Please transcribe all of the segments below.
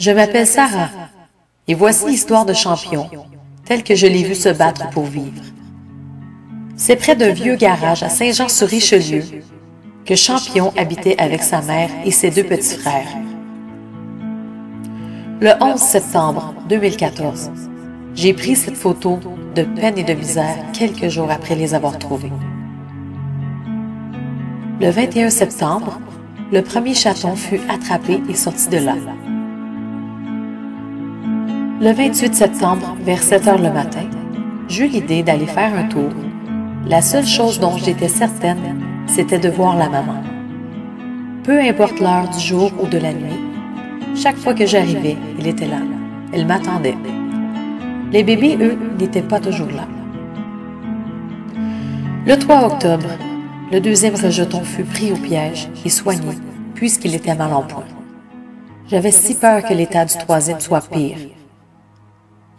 Je m'appelle Sarah, et voici l'histoire de Champion, telle que je l'ai vu se battre pour vivre. C'est près d'un vieux garage à Saint-Jean-sur-Richelieu que Champion habitait avec sa mère et ses deux petits frères. Le 11 septembre 2014, j'ai pris cette photo de peine et de misère quelques jours après les avoir trouvés. Le 21 septembre, le premier chaton fut attrapé et sorti de là. Le 28 septembre, vers 7 heures le matin, j'eus l'idée d'aller faire un tour. La seule chose dont j'étais certaine, c'était de voir la maman. Peu importe l'heure du jour ou de la nuit, chaque fois que j'arrivais, elle était là. Elle m'attendait. Les bébés, eux, n'étaient pas toujours là. Le 3 octobre, le deuxième rejeton fut pris au piège et soigné, puisqu'il était mal en point. J'avais si peur que l'état du troisième soit pire.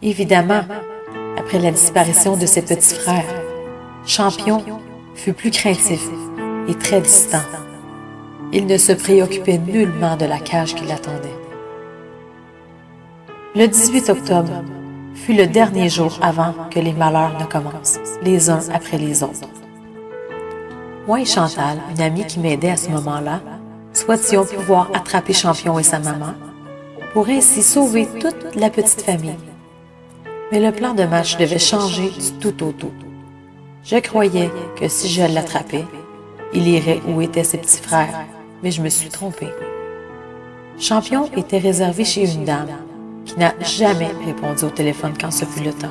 Évidemment, après la disparition de ses petits frères, Champion fut plus craintif et très distant. Il ne se préoccupait nullement de la cage qui l'attendait. Le 18 octobre fut le dernier jour avant que les malheurs ne commencent, les uns après les autres. Moi et Chantal, une amie qui m'aidait à ce moment-là, souhaitions pouvoir attraper Champion et sa maman pour ainsi sauver toute la petite famille. Mais le plan de match devait changer du tout au tout. Je croyais que si je l'attrapais, il irait où étaient ses petits frères, mais je me suis trompée. Champion était réservé chez une dame qui n'a jamais répondu au téléphone quand ce fut le temps.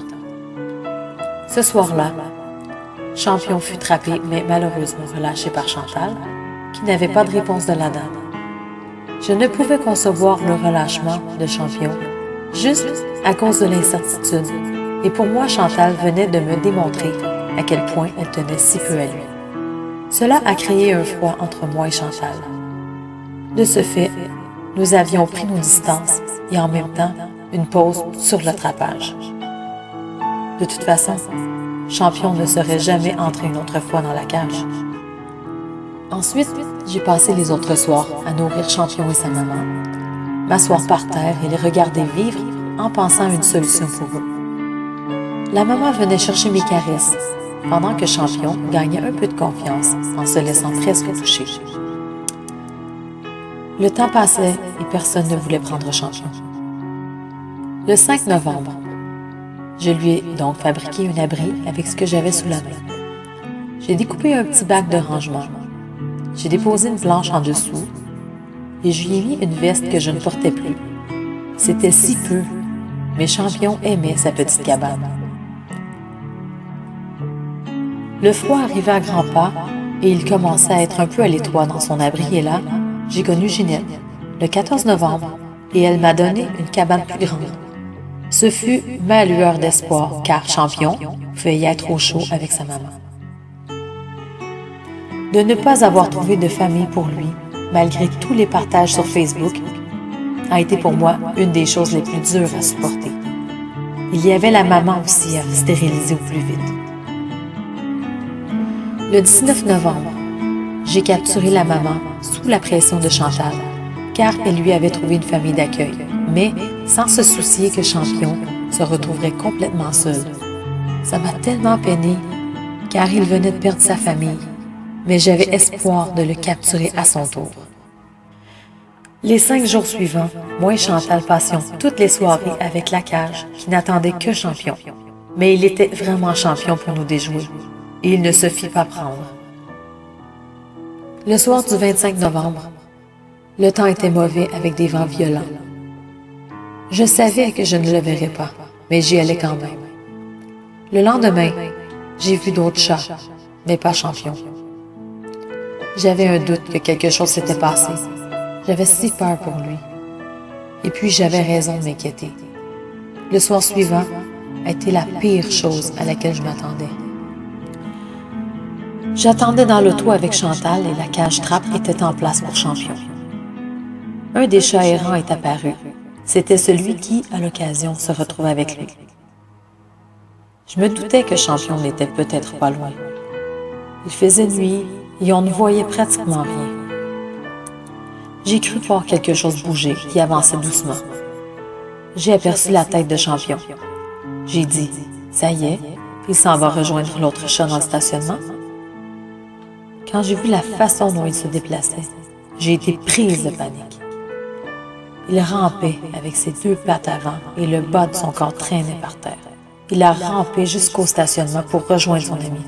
Ce soir-là, Champion fut trappé, mais malheureusement relâché par Chantal, qui n'avait pas de réponse de la dame. Je ne pouvais concevoir le relâchement de Champion, juste à cause de l'incertitude, et pour moi, Chantal venait de me démontrer à quel point elle tenait si peu à lui. Cela a créé un froid entre moi et Chantal. De ce fait, nous avions pris nos distances et en même temps une pause sur l'attrapage. De toute façon, Champion ne serait jamais entré une autre fois dans la cage. Ensuite, j'ai passé les autres soirs à nourrir Champion et sa maman, m'asseoir par terre et les regarder vivre en pensant à une solution pour eux. La maman venait chercher mes caresses, pendant que Champion gagnait un peu de confiance en se laissant presque toucher. Le temps passait et personne ne voulait prendre Champion. Le 5 novembre, je lui ai donc fabriqué un abri avec ce que j'avais sous la main. J'ai découpé un petit bac de rangement. J'ai déposé une planche en dessous et je lui ai mis une veste que je ne portais plus. C'était si peu, mais Champion aimait sa petite cabane. Le froid arrivait à grands pas et il commençait à être un peu à l'étroit dans son abri et là, j'ai connu Ginette, le 14 novembre, et elle m'a donné une cabane plus grande. Ce fut ma lueur d'espoir, car Champion pouvait y être au chaud avec sa maman. De ne pas avoir trouvé de famille pour lui, malgré tous les partages sur Facebook, a été pour moi une des choses les plus dures à supporter. Il y avait la maman aussi à stériliser au plus vite. Le 19 novembre, j'ai capturé la maman sous la pression de Chantal, car elle lui avait trouvé une famille d'accueil, mais sans se soucier que Champion se retrouverait complètement seul. Ça m'a tellement peinée, car il venait de perdre sa famille, mais j'avais espoir de le capturer à son tour. Les 5 jours suivants, moi et Chantal passions toutes les soirées avec la cage qui n'attendait que Champion. Mais il était vraiment Champion pour nous déjouer, et il ne se fit pas prendre. Le soir du 25 novembre, le temps était mauvais avec des vents violents. Je savais que je ne le verrais pas, mais j'y allais quand même. Le lendemain, j'ai vu d'autres chats, mais pas Champion. J'avais un doute que quelque chose s'était passé. J'avais si peur pour lui. Et puis j'avais raison de m'inquiéter. Le soir suivant a été la pire chose à laquelle je m'attendais. J'attendais dans l'auto avec Chantal et la cage trappe était en place pour Champion. Un des chats errants est apparu. C'était celui qui, à l'occasion, se retrouve avec lui. Je me doutais que Champion n'était peut-être pas loin. Il faisait nuit et on ne voyait pratiquement rien. J'ai cru voir quelque chose bouger qui avançait doucement. j'ai aperçu la tête de Champion. J'ai dit, ça y est, il s'en va rejoindre l'autre chat dans le stationnement. Quand j'ai vu la façon dont il se déplaçait, j'ai été prise de panique. Il rampait avec ses 2 pattes avant et le bas de son corps traîné par terre. Il a rampé jusqu'au stationnement pour rejoindre son ami.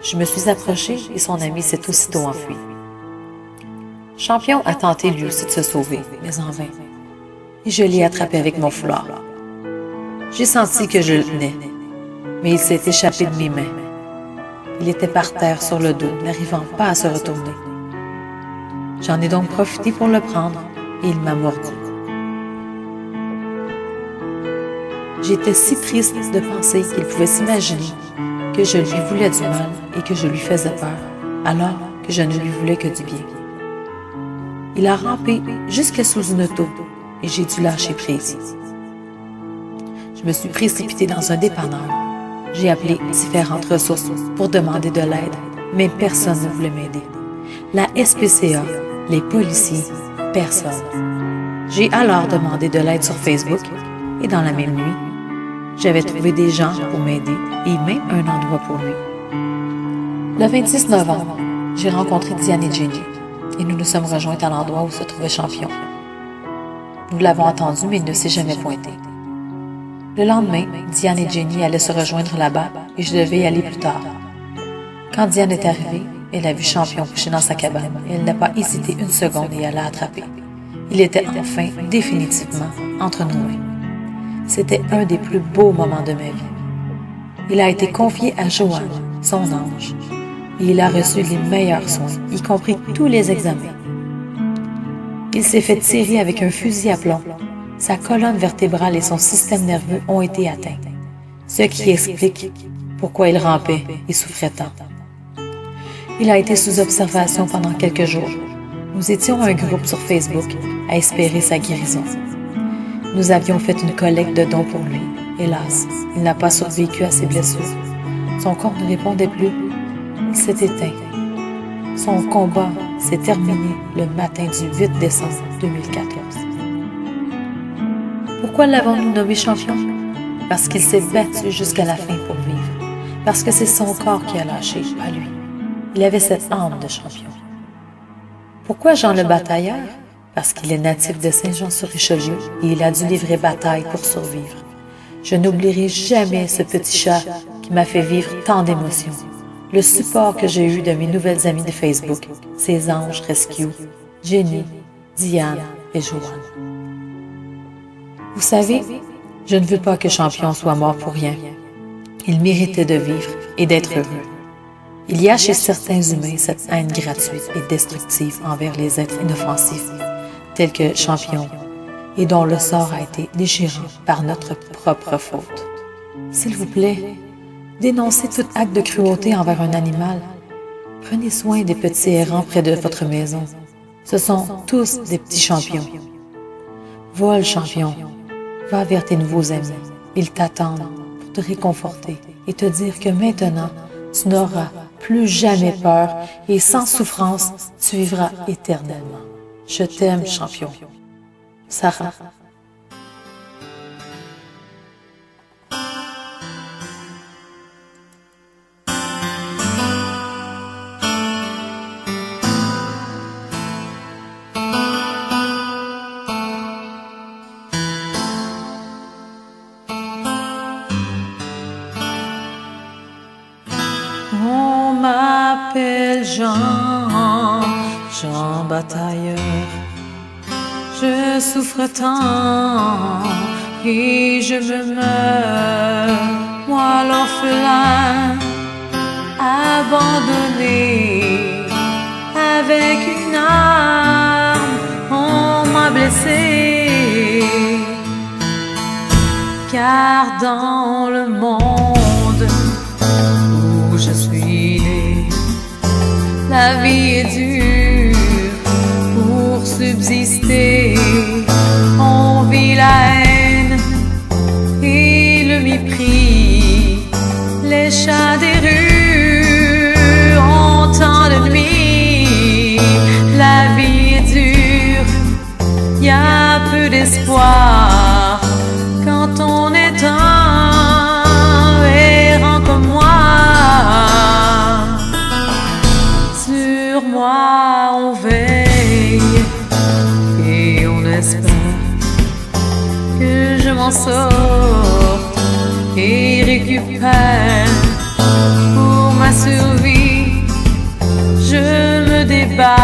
Je me suis approchée et son ami s'est aussitôt enfui. Champion a tenté lui aussi de se sauver, mais en vain. Et je l'ai attrapé avec mon foulard. J'ai senti que je le tenais, mais il s'est échappé de mes mains. Il était par terre sur le dos, n'arrivant pas à se retourner. J'en ai donc profité pour le prendre et il m'a mordu. J'étais si triste de penser qu'il pouvait s'imaginer que je lui voulais du mal et que je lui faisais peur, alors que je ne lui voulais que du bien. Il a rampé jusque sous une auto et j'ai dû lâcher prise. Je me suis précipitée dans un dépanneur. J'ai appelé différentes ressources pour demander de l'aide, mais personne ne voulait m'aider. La SPCA, les policiers, personne. J'ai alors demandé de l'aide sur Facebook et dans la même nuit, j'avais trouvé des gens pour m'aider et même un endroit pour lui. Le 26 novembre, j'ai rencontré Diane et Jenny et nous nous sommes rejointes à l'endroit où se trouvait Champion. Nous l'avons attendu, mais il ne s'est jamais pointé. Le lendemain, Diane et Jenny allaient se rejoindre là-bas et je devais y aller plus tard. Quand Diane est arrivée, elle a vu Champion couché dans sa cabane et elle n'a pas hésité une seconde et elle l'a attrapé. Il était enfin, définitivement, entre nos mains. C'était un des plus beaux moments de ma vie. Il a été confié à Joanne, son ange, et il a reçu les meilleurs soins, y compris tous les examens. Il s'est fait tirer avec un fusil à plomb. Sa colonne vertébrale et son système nerveux ont été atteints, ce qui explique pourquoi il rampait et souffrait tant. Il a été sous observation pendant quelques jours. Nous étions un groupe sur Facebook à espérer sa guérison. Nous avions fait une collecte de dons pour lui. Hélas, il n'a pas survécu à ses blessures. Son corps ne répondait plus. Il s'est éteint. Son combat s'est terminé le matin du 8 décembre 2014. Pourquoi l'avons-nous nommé Champion? Parce qu'il s'est battu jusqu'à la fin pour vivre. Parce que c'est son corps qui a lâché, pas lui. Il avait cette âme de champion. Pourquoi Jean le Batailleur? Parce qu'il est natif de Saint-Jean-sur-Richelieu et il a dû livrer bataille pour survivre. Je n'oublierai jamais ce petit chat qui m'a fait vivre tant d'émotions. Le support que j'ai eu de mes nouvelles amies de Facebook, ces anges rescue, Jenny, Diane et Joanne. Vous savez, je ne veux pas que Champion soit mort pour rien. Il méritait de vivre et d'être heureux. Il y a chez certains humains cette haine gratuite et destructive envers les êtres inoffensifs, tels que Champion, et dont le sort a été déchirant par notre propre faute. S'il vous plaît, dénoncez tout acte de cruauté envers un animal. Prenez soin des petits errants près de votre maison. Ce sont tous des petits champions. Vole, Champion, va vers tes nouveaux amis. Ils t'attendent pour te réconforter et te dire que maintenant, tu n'auras plus jamais peur et sans souffrance, tu vivras éternellement. Je t'aime, Champion. Sarah. On m'appelle Jean, Jean Batailleur. Je souffre tant et je me meurs, moi l'orphelin, abandonné. Avec une arme, on m'a blessé. Car dans le monde où je suis né, la vie est dure pour subsister. On vit la haine et le mépris. Les chats des rues ont tant d'ennemis. La vie est dure, y a peu d'espoir. sur moi on veille et on espère que je m'en sorte et récupère. Pour ma survie, je me débat.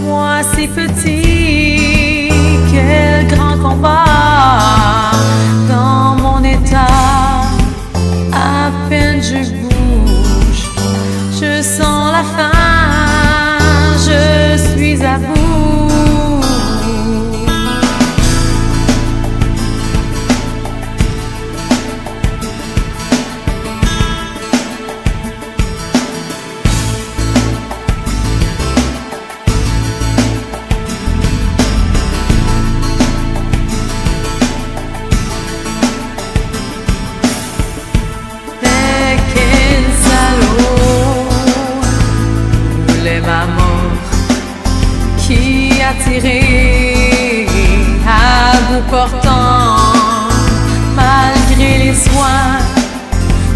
Moi si petit, quel grand combat. Dans mon état, à peine je bouge, je sens la faim, je suis à bout. Qui a tiré à bout portant, malgré les soins,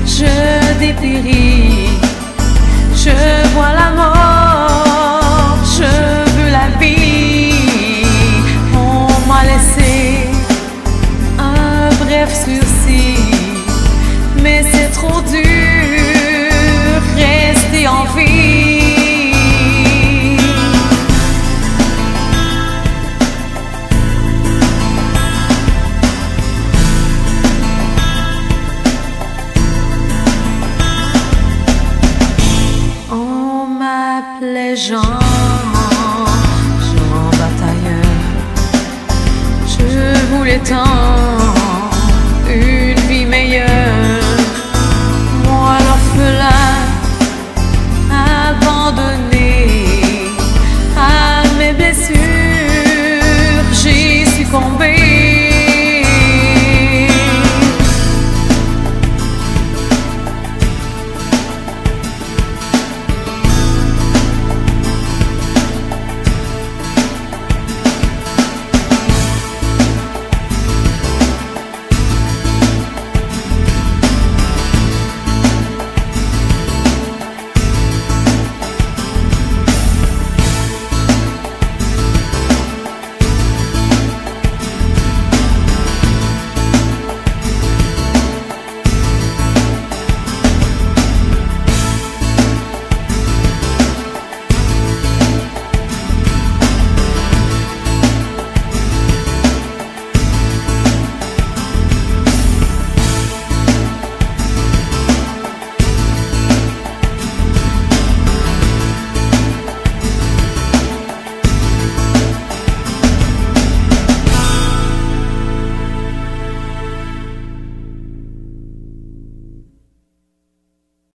je dépéris. Je vois la mort, je veux la vie. On m'a laissé un bref sursis, mais c'est trop dur, rester en vie. Les Jean batailleur, je voulais tant